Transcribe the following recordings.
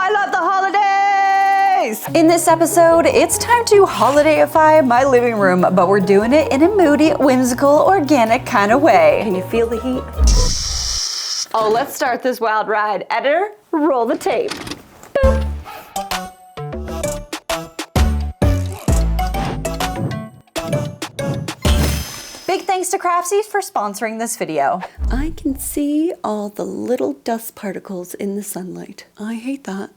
I love the holidays! In this episode, it's time to holidayify my living room, but we're doing it in a moody, whimsical, organic kind of way. Can you feel the heat? Oh, let's start this wild ride. Editor, roll the tape. Boop. Big thanks to Craftsy for sponsoring this video. I can see all the little dust particles in the sunlight. I hate that.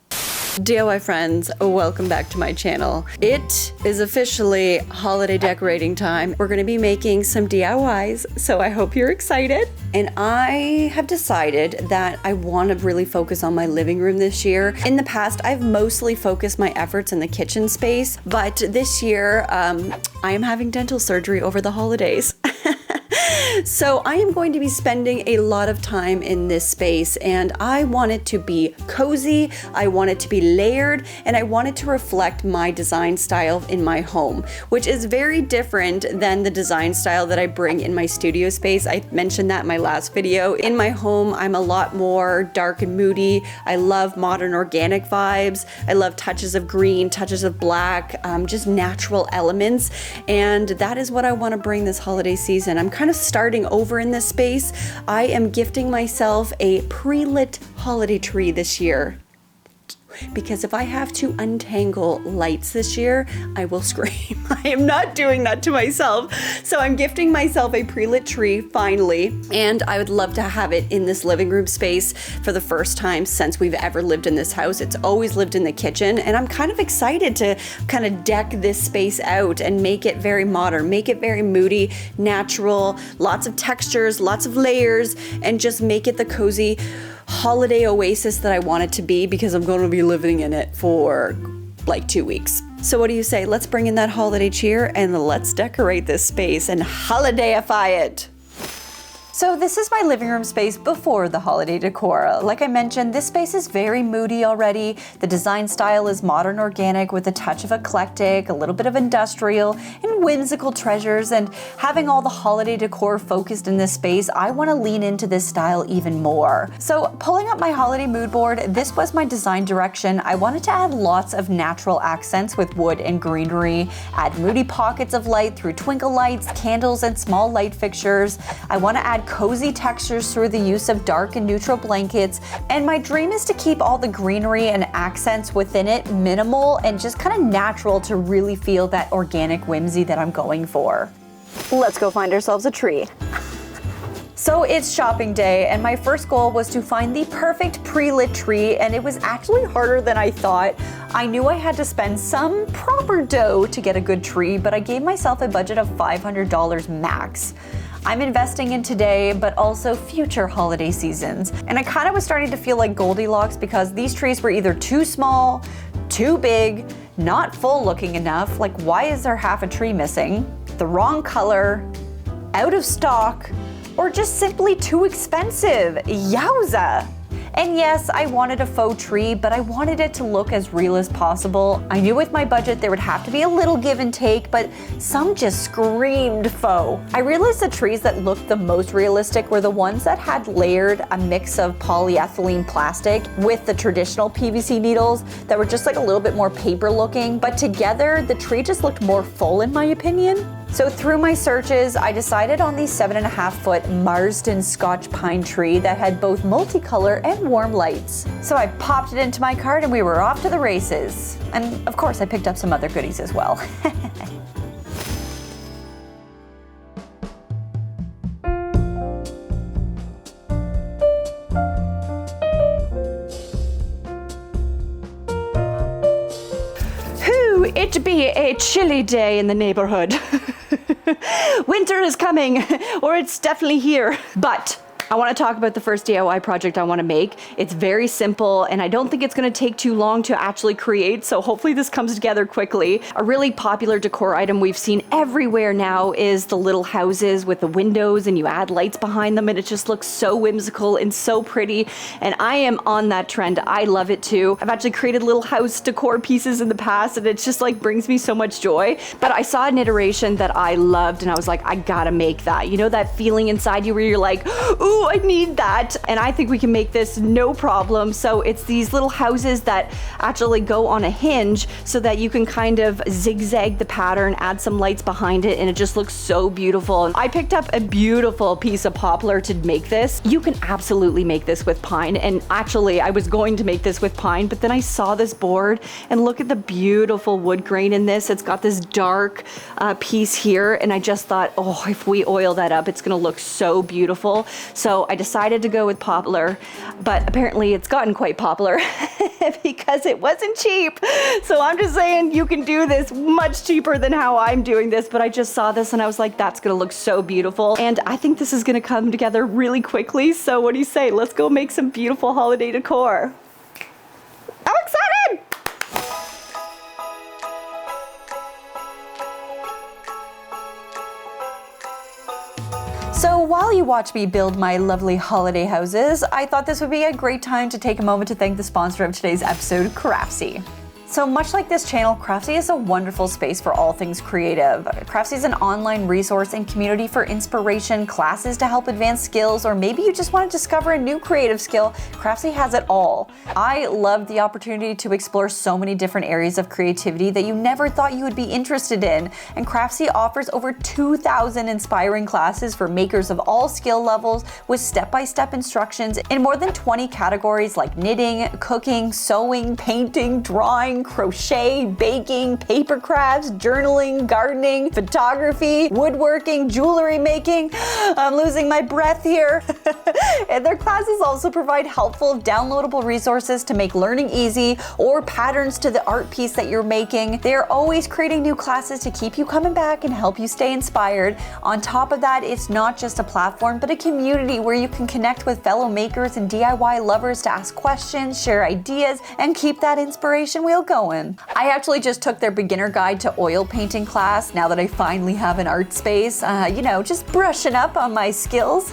DIY friends, welcome back to my channel. It is officially holiday decorating time. We're gonna be making some DIYs, so I hope you're excited. And I have decided that I wanna really focus on my living room this year. In the past, I've mostly focused my efforts in the kitchen space, but this year, I am having dental surgery over the holidays. So I am going to be spending a lot of time in this space, and I want it to be cozy, I want it to be layered, and I want it to reflect my design style in my home, which is very different than the design style that I bring in my studio space. I mentioned that in my last video. In my home, I'm a lot more dark and moody. I love modern organic vibes. I love touches of green, touches of black, just natural elements, and that is what I want to bring this holiday season. I'm kind of starting over in this space. I am gifting myself a pre-lit holiday tree this year, because if I have to untangle lights this year, I will scream. I am not doing that to myself. So I'm gifting myself a pre-lit tree finally, and I would love to have it in this living room space for the first time since we've ever lived in this house. It's always lived in the kitchen, and I'm kind of excited to kind of deck this space out and make it very modern, make it very moody, natural, lots of textures, lots of layers, and just make it the cozy holiday oasis that I want it to be, because I'm going to be living in it for like 2 weeks. So what do you say? Let's bring in that holiday cheer and let's decorate this space and holidayify it. So this is my living room space before the holiday decor. Like I mentioned, this space is very moody already. The design style is modern organic with a touch of eclectic, a little bit of industrial, and whimsical treasures. And having all the holiday decor focused in this space, I want to lean into this style even more. So pulling up my holiday mood board, this was my design direction. I wanted to add lots of natural accents with wood and greenery, add moody pockets of light through twinkle lights, candles, and small light fixtures. I want to add cozy textures through the use of dark and neutral blankets, and my dream is to keep all the greenery and accents within it minimal and just kind of natural to really feel that organic whimsy that I'm going for. Let's go find ourselves a tree. So it's shopping day, and my first goal was to find the perfect pre-lit tree, and it was actually harder than I thought. I knew I had to spend some proper dough to get a good tree, but I gave myself a budget of $500 max. I'm investing in today, but also future holiday seasons. And I kind of was starting to feel like Goldilocks, because these trees were either too small, too big, not full looking enough, like why is there half a tree missing, the wrong color, out of stock, or just simply too expensive. Yowza! And yes, I wanted a faux tree, but I wanted it to look as real as possible. I knew with my budget there would have to be a little give and take, but some just screamed faux. I realized the trees that looked the most realistic were the ones that had layered a mix of polyethylene plastic with the traditional PVC needles that were just like a little bit more paper looking, but together the tree just looked more full in my opinion. So through my searches, I decided on the 7.5-foot Marsden Scotch pine tree that had both multicolor and warm lights. So I popped it into my cart and we were off to the races. And of course I picked up some other goodies as well. It be a chilly day in the neighborhood. Winter is coming, or it's definitely here. But I want to talk about the first DIY project I want to make. It's very simple, and I don't think it's going to take too long to actually create, so hopefully this comes together quickly. A really popular decor item we've seen everywhere now is the little houses with the windows and you add lights behind them and it just looks so whimsical and so pretty, and I am on that trend. I love it too. I've actually created little house decor pieces in the past and it's just like brings me so much joy. But I saw an iteration that I loved and I was like, I gotta make that. You know that feeling inside you where you're like, ooh, ooh, I need that. And I think we can make this no problem. So it's these little houses that actually go on a hinge so that you can kind of zigzag the pattern, add some lights behind it, and it just looks so beautiful. I picked up a beautiful piece of poplar to make this. You can absolutely make this with pine. And actually, I was going to make this with pine, but then I saw this board and look at the beautiful wood grain in this. It's got this dark piece here, and I just thought, oh, if we oil that up, it's gonna look so beautiful. So I decided to go with poplar, but apparently it's gotten quite popular because it wasn't cheap. So I'm just saying you can do this much cheaper than how I'm doing this, but I just saw this and I was like, that's gonna look so beautiful. And I think this is gonna come together really quickly. So what do you say? Let's go make some beautiful holiday decor. I'm excited! So while you watch me build my lovely holiday houses, I thought this would be a great time to take a moment to thank the sponsor of today's episode, Craftsy. So much like this channel, Craftsy is a wonderful space for all things creative. Craftsy is an online resource and community for inspiration, classes to help advance skills, or maybe you just want to discover a new creative skill. Craftsy has it all. I love the opportunity to explore so many different areas of creativity that you never thought you would be interested in. And Craftsy offers over 2,000 inspiring classes for makers of all skill levels with step-by-step instructions in more than 20 categories like knitting, cooking, sewing, painting, drawing, crochet, baking, paper crafts, journaling, gardening, photography, woodworking, jewelry making. I'm losing my breath here. And their classes also provide helpful downloadable resources to make learning easy or patterns to the art piece that you're making. They are always creating new classes to keep you coming back and help you stay inspired. On top of that, it's not just a platform, but a community where you can connect with fellow makers and DIY lovers to ask questions, share ideas, and keep that inspiration wheel going. I actually just took their beginner guide to oil painting class now that I finally have an art space. Just brushing up on my skills.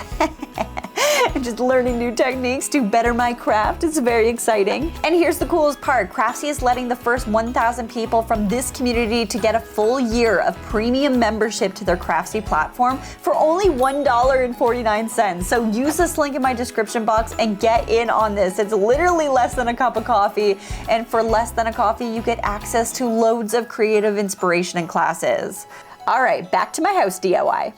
And just learning new techniques to better my craft. It's very exciting. And here's the coolest part. Craftsy is letting the first 1,000 people from this community to get a full year of premium membership to their Craftsy platform for only $1.49. So use this link in my description box and get in on this. It's literally less than a cup of coffee. And for less than a coffee, you get access to loads of creative inspiration and classes. All right, back to my house DIY.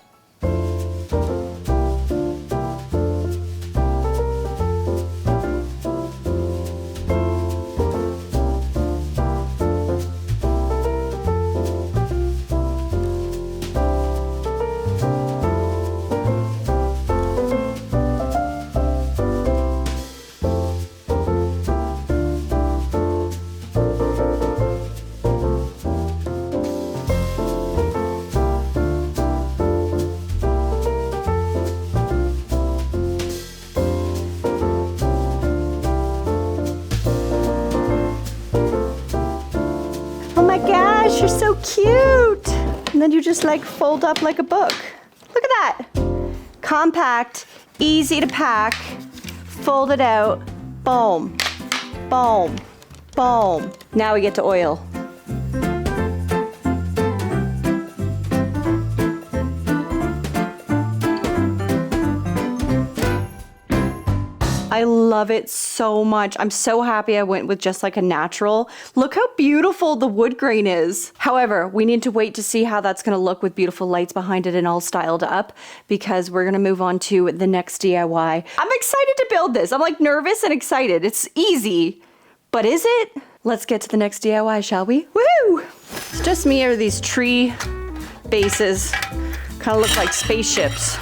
You're so cute. And then you just like fold up like a book. Look at that. Compact, easy to pack, fold it out, boom, boom, boom. Now we get to oil. I love it so much. I'm so happy I went with just like a natural. Look how beautiful the wood grain is. However, we need to wait to see how that's gonna look with beautiful lights behind it and all styled up because we're gonna move on to the next DIY. I'm excited to build this. I'm like nervous and excited. It's easy, but is it? Let's get to the next DIY, shall we? Woo! It's just me or these tree bases. Kind of look like spaceships.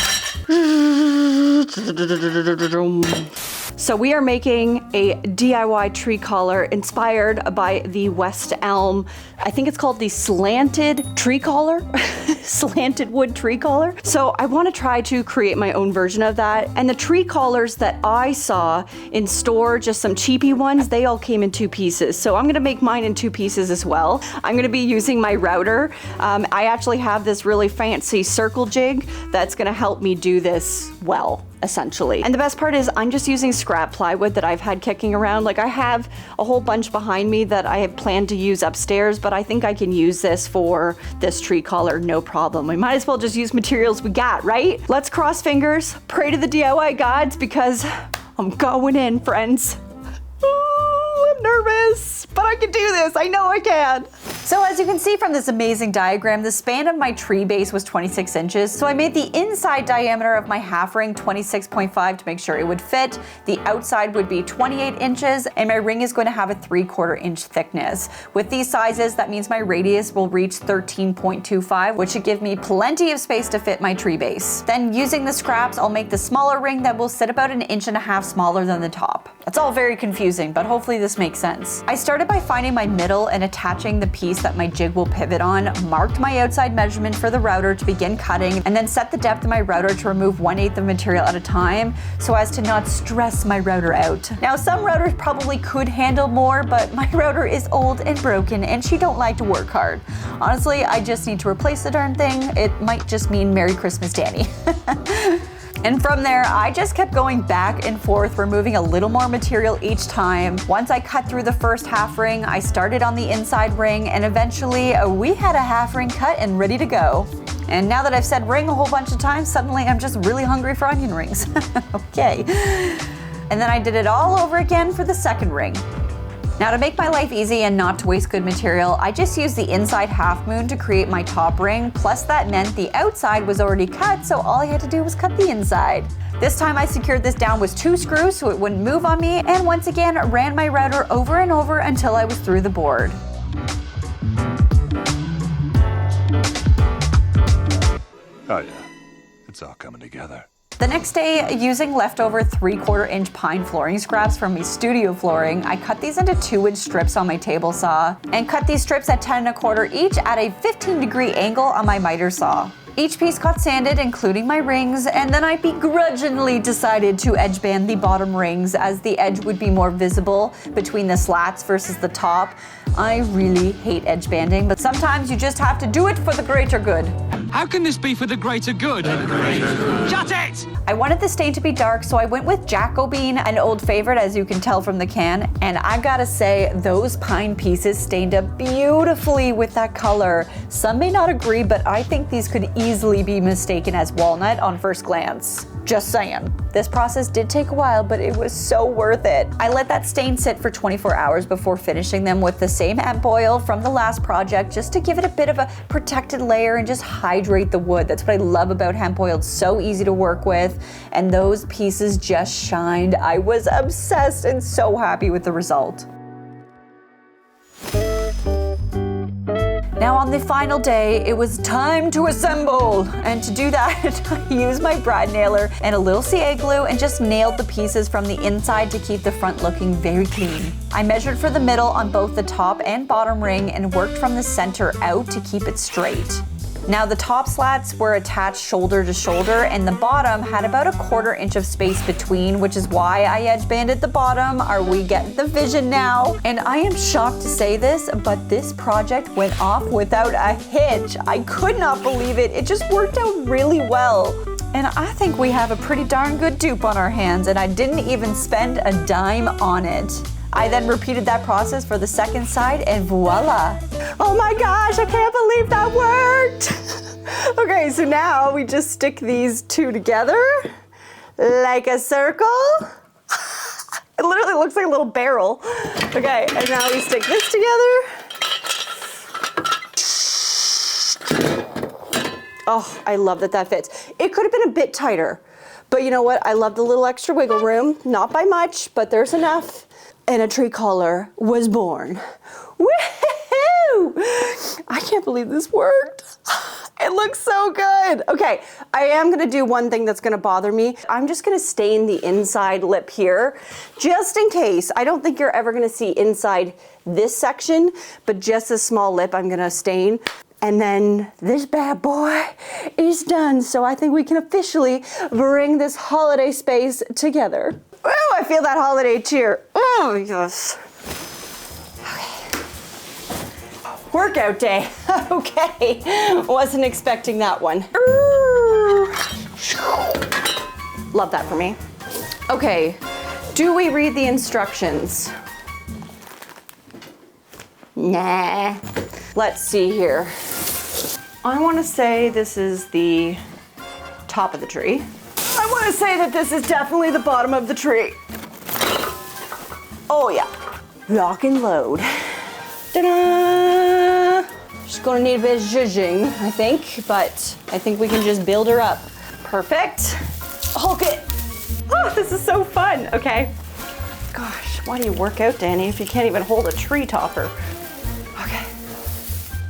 So we are making a DIY tree collar inspired by the West Elm. I think it's called the slanted tree collar, slanted wood tree collar. So I want to try to create my own version of that. And the tree collars that I saw in store, just some cheapy ones, they all came in 2 pieces. So I'm going to make mine in 2 pieces as well. I'm going to be using my router. I actually have this really fancy circle jig that's going to help me do this well. essentially. And the best part is I'm just using scrap plywood that I've had kicking around. Like I have a whole bunch behind me that I have planned to use upstairs, but I think I can use this for this tree collar, no problem. We might as well just use materials we got, right? Let's cross fingers, pray to the DIY gods, because I'm going in, friends. I'm nervous, but I can do this. I know I can. So as you can see from this amazing diagram, the span of my tree base was 26 inches. So I made the inside diameter of my half ring 26.5 to make sure it would fit. The outside would be 28 inches, and my ring is going to have a 3/4 inch thickness. With these sizes, that means my radius will reach 13.25, which should give me plenty of space to fit my tree base. Then using the scraps, I'll make the smaller ring that will sit about 1.5 inches smaller than the top. That's all very confusing, but hopefully this makes sense. I started by finding my middle and attaching the piece that my jig will pivot on, marked my outside measurement for the router to begin cutting, and then set the depth of my router to remove 1/8 of material at a time so as to not stress my router out. Now some routers probably could handle more, but my router is old and broken and she don't like to work hard. Honestly, I just need to replace the darn thing. It might just mean Merry Christmas, Danie. And from there, I just kept going back and forth, removing a little more material each time. Once I cut through the first half ring, I started on the inside ring, and eventually we had a half ring cut and ready to go. And now that I've said ring a whole bunch of times, suddenly I'm just really hungry for onion rings. Okay. And then I did it all over again for the second ring. Now to make my life easy and not to waste good material, I just used the inside half moon to create my top ring, plus that meant the outside was already cut, so all I had to do was cut the inside. This time I secured this down with 2 screws so it wouldn't move on me, and once again ran my router over and over until I was through the board. Oh yeah, it's all coming together. The next day, using leftover 3/4 inch pine flooring scraps from my studio flooring, I cut these into 2-inch strips on my table saw and cut these strips at 10 1/4 each at a 15-degree angle on my miter saw. Each piece got sanded, including my rings, and then I begrudgingly decided to edge band the bottom rings as the edge would be more visible between the slats versus the top. I really hate edge banding, but sometimes you just have to do it for the greater good. How can this be for the greater good? Shut it! I wanted the stain to be dark, so I went with Jacobine, an old favorite as you can tell from the can, and I gotta say, those pine pieces stained up beautifully with that color. Some may not agree, but I think these could easily be mistaken as walnut on first glance. Just saying. This process did take a while, but it was so worth it. I let that stain sit for 24 hours before finishing them with the same hemp oil from the last project, just to give it a bit of a protected layer and just hydrate the wood. That's what I love about hemp oil. It's so easy to work with, and those pieces just shined. I was obsessed and so happy with the result. Now on the final day, it was time to assemble. And to do that, I used my brad nailer and a little CA glue and just nailed the pieces from the inside to keep the front looking very clean. I measured for the middle on both the top and bottom ring and worked from the center out to keep it straight. Now the top slats were attached shoulder to shoulder, and the bottom had about a 1/4 inch of space between, which is why I edge banded the bottom. Are we getting the vision now? And I am shocked to say this, but this project went off without a hitch. I could not believe it. It just worked out really well. And I think we have a pretty darn good dupe on our hands, and I didn't even spend a dime on it. I then repeated that process for the second side, and voila. Oh my gosh, I can't believe that worked. Okay, so now we just stick these two together like a circle. It literally looks like a little barrel. Okay, and now we stick this together. Oh, I love that that fits. It could have been a bit tighter, but you know what? I love the little extra wiggle room. Not by much, but there's enough. And a tree collar was born. Woohoo! I can't believe this worked. It looks so good. Okay, I am gonna do one thing that's gonna bother me. I'm just gonna stain the inside lip here, just in case. I don't think you're ever gonna see inside this section, but just a small lip I'm gonna stain. And then this bad boy is done. So I think we can officially bring this holiday space together. Oh, I feel that holiday cheer. Oh, yes. Okay. Workout day. Okay. Wasn't expecting that one. Love that for me. Okay, do we read the instructions? Nah. Let's see here. I want to say this is the top of the tree. I want to say that this is definitely the bottom of the tree. Oh yeah. Lock and load. Ta-da! She's gonna need a bit of zhuzhing, I think, but I think we can just build her up. Perfect. Hulk it. Oh, this is so fun. Okay. Gosh, why do you work out, Danie, if you can't even hold a tree topper? Okay.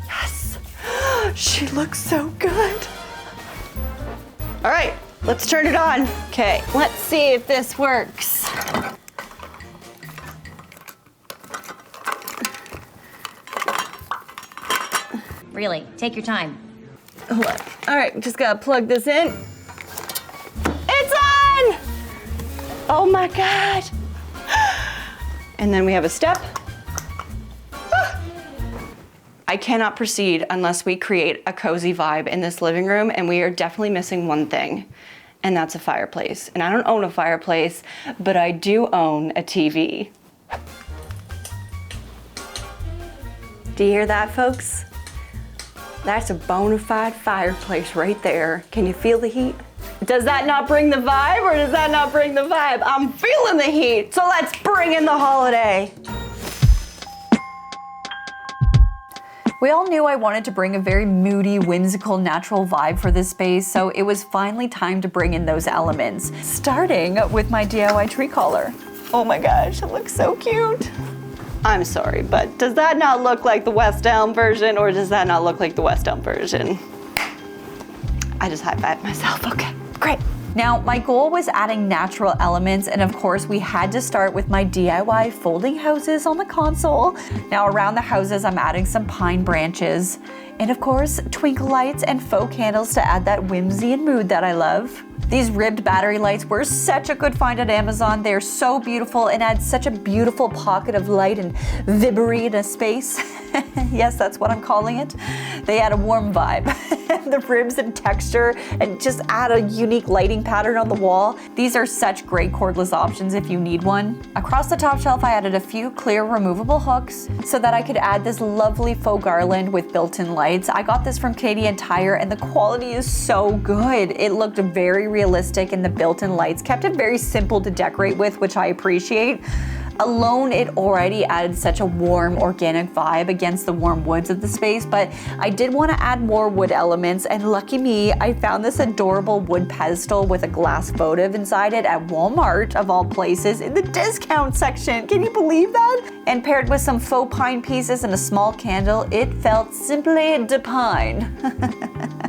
Yes. She looks so good. All right, let's turn it on. Okay, let's see if this works. Really, take your time. Look. All right, just gotta plug this in. It's on! Oh my God. And then we have a step. I cannot proceed unless we create a cozy vibe in this living room, and we are definitely missing one thing, and that's a fireplace. And I don't own a fireplace, but I do own a TV. Do you hear that, folks? That's a bona fide fireplace right there. Can you feel the heat? Does that not bring the vibe, or does that not bring the vibe? I'm feeling the heat, so let's bring in the holiday. We all knew I wanted to bring a very moody, whimsical, natural vibe for this space, so it was finally time to bring in those elements, starting with my DIY tree collar. Oh my gosh, it looks so cute. I'm sorry, but does that not look like the West Elm version, or does that not look like the West Elm version? I just high-fived myself. Okay, great. Now, my goal was adding natural elements, and of course, we had to start with my DIY folding houses on the console. Now, around the houses, I'm adding some pine branches, and of course, twinkle lights and faux candles to add that whimsy and mood that I love. These ribbed battery lights were such a good find at Amazon. They're so beautiful and add such a beautiful pocket of light and vibray in a space. Yes, that's what I'm calling it. They add a warm vibe. The ribs and texture, and just add a unique lighting pattern on the wall. These are such great cordless options if you need one. Across the top shelf, I added a few clear removable hooks so that I could add this lovely faux garland with built-in lights. I got this from Canadian Tire, and the quality is so good. It looked very realistic, and the built-in lights kept it very simple to decorate with, which I appreciate. Alone, it already added such a warm, organic vibe against the warm woods of the space, but I did want to add more wood elements, and lucky me, I found this adorable wood pedestal with a glass votive inside it at Walmart, of all places, in the discount section. Can you believe that? And paired with some faux pine pieces and a small candle, it felt simply divine.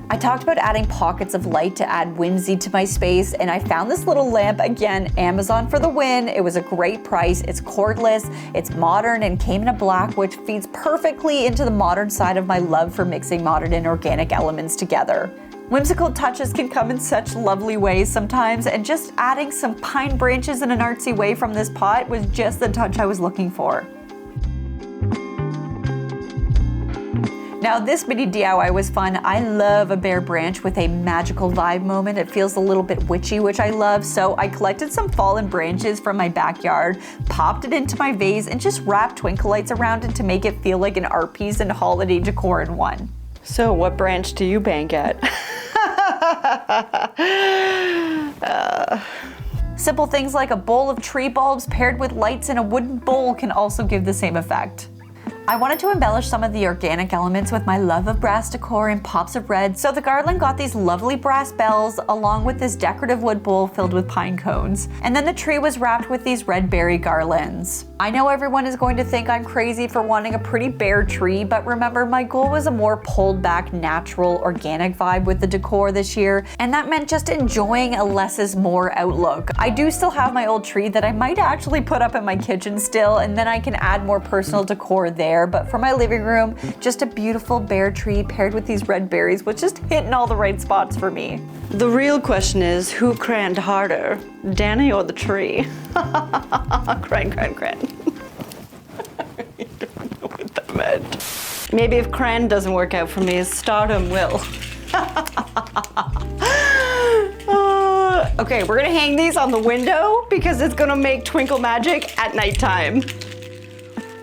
I talked about adding pockets of light to add whimsy to my space, and I found this little lamp, again, Amazon for the win. It was a great price. It's cordless, it's modern, and came in a black, which feeds perfectly into the modern side of my love for mixing modern and organic elements together. Whimsical touches can come in such lovely ways sometimes, and just adding some pine branches in an artsy way from this pot was just the touch I was looking for. Now, this mini DIY was fun. I love a bare branch with a magical vibe moment. It feels a little bit witchy, which I love. So I collected some fallen branches from my backyard, popped it into my vase, and just wrapped twinkle lights around it to make it feel like an art piece and holiday decor in one. So what branch do you bank at? Simple things like a bowl of tree bulbs paired with lights in a wooden bowl can also give the same effect. I wanted to embellish some of the organic elements with my love of brass decor and pops of red, so the garland got these lovely brass bells along with this decorative wood bowl filled with pine cones. And then the tree was wrapped with these red berry garlands. I know everyone is going to think I'm crazy for wanting a pretty bare tree, but remember, my goal was a more pulled back, natural, organic vibe with the decor this year, and that meant just enjoying a less is more outlook. I do still have my old tree that I might actually put up in my kitchen still, and then I can add more personal decor there, but for my living room, just a beautiful bare tree paired with these red berries was just hitting all the right spots for me. The real question is, who cranned harder, Danie or the tree? Cran, cran, cran. I don't know what that meant. Maybe if cran doesn't work out for me, stardom will. Okay, we're gonna hang these on the window because it's gonna make twinkle magic at nighttime.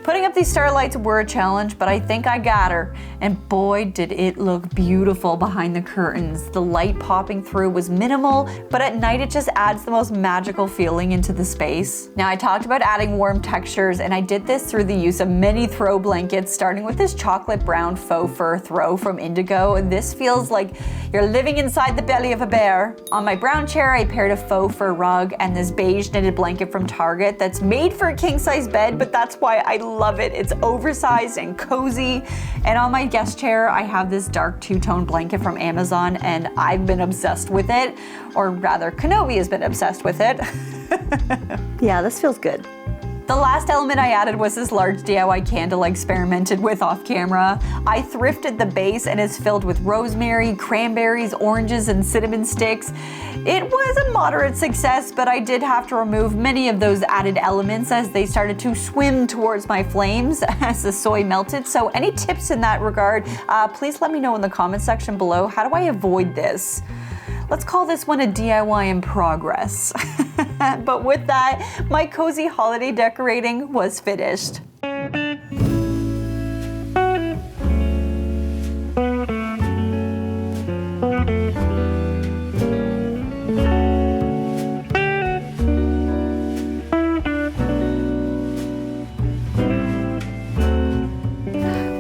Putting up these starlights were a challenge, but I think I got her. And boy, did it look beautiful behind the curtains. The light popping through was minimal, but at night it just adds the most magical feeling into the space. Now, I talked about adding warm textures, and I did this through the use of many throw blankets, starting with this chocolate brown faux fur throw from Indigo. This feels like you're living inside the belly of a bear. On my brown chair, I paired a faux fur rug and this beige knitted blanket from Target that's made for a king-size bed, but that's why I love it. It's oversized and cozy. And on my guest chair, I have this dark two-tone blanket from Amazon, and I've been obsessed with it, or rather, Kenobi has been obsessed with it. Yeah, this feels good. The last element I added was this large DIY candle I experimented with off camera. I thrifted the base and it's filled with rosemary, cranberries, oranges, and cinnamon sticks. It was a moderate success, but I did have to remove many of those added elements as they started to swim towards my flames as the soy melted. So any tips in that regard, please let me know in the comment section below. How do I avoid this? Let's call this one a DIY in progress. But with that, my cozy holiday decorating was finished.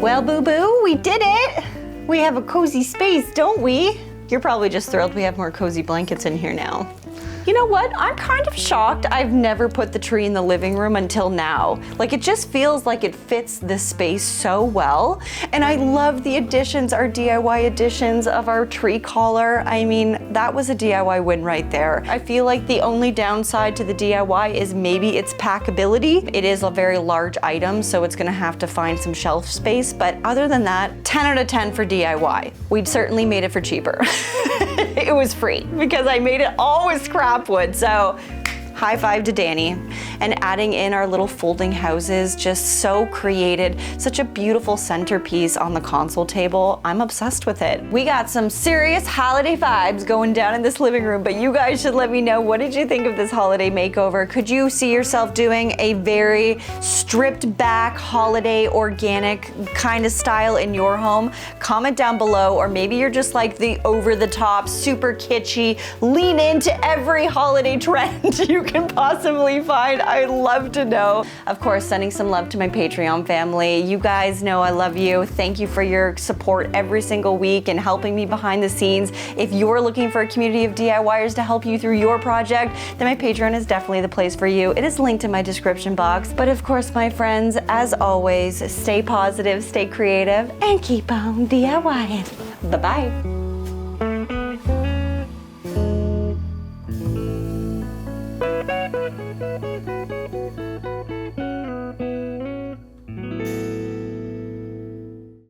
Well, boo-boo, we did it! We have a cozy space, don't we? You're probably just thrilled we have more cozy blankets in here now. You know what? I'm kind of shocked I've never put the tree in the living room until now. Like, it just feels like it fits this space so well. And I love the additions, our DIY additions of our tree collar. I mean, that was a DIY win right there. I feel like the only downside to the DIY is maybe its packability. It is a very large item, so it's gonna have to find some shelf space. But other than that, 10 out of 10 for DIY. We'd certainly made it for cheaper. It was free because I made it all with scrap wood, so high five to Danie. And adding in our little folding houses, just so created, such a beautiful centerpiece on the console table. I'm obsessed with it. We got some serious holiday vibes going down in this living room, but you guys should let me know, what did you think of this holiday makeover? Could you see yourself doing a very stripped back holiday organic kind of style in your home? Comment down below, or maybe you're just like the over the top, super kitschy, lean into every holiday trend you can possibly find. I'd love to know. Of course, sending some love to my Patreon family. You guys know I love you. Thank you for your support every single week and helping me behind the scenes. If you're looking for a community of DIYers to help you through your project, then my Patreon is definitely the place for you. It is linked in my description box. But of course, my friends, as always, stay positive, stay creative, and keep on DIYing. Bye-bye.